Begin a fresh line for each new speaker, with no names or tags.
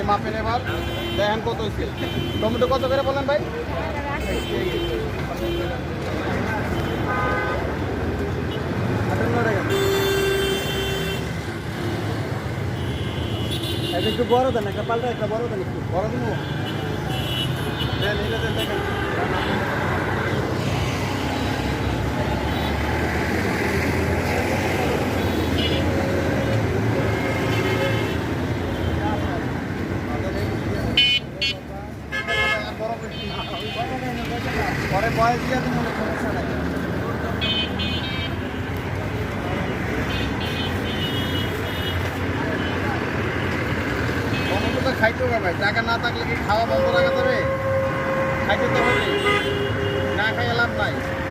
মাপেন এবার দেখেন কত হয়েছে। টমেটো কত করে বলেন ভাই?
একটু বড় দেন, একটা পাল্টা একটা বড় দেন, একটু
বড় দিন দেন এটা দেন দেখেন। পরে বয়স দিয়ে তো মনে সমস্যা নাই। টমেটো তো খাইতে হবে ভাই, টাকা না থাকলে কি খাওয়া বন্ধ রাখা যাবে? খাইতে তো হবে, না খাইয়ে লাভ নাই।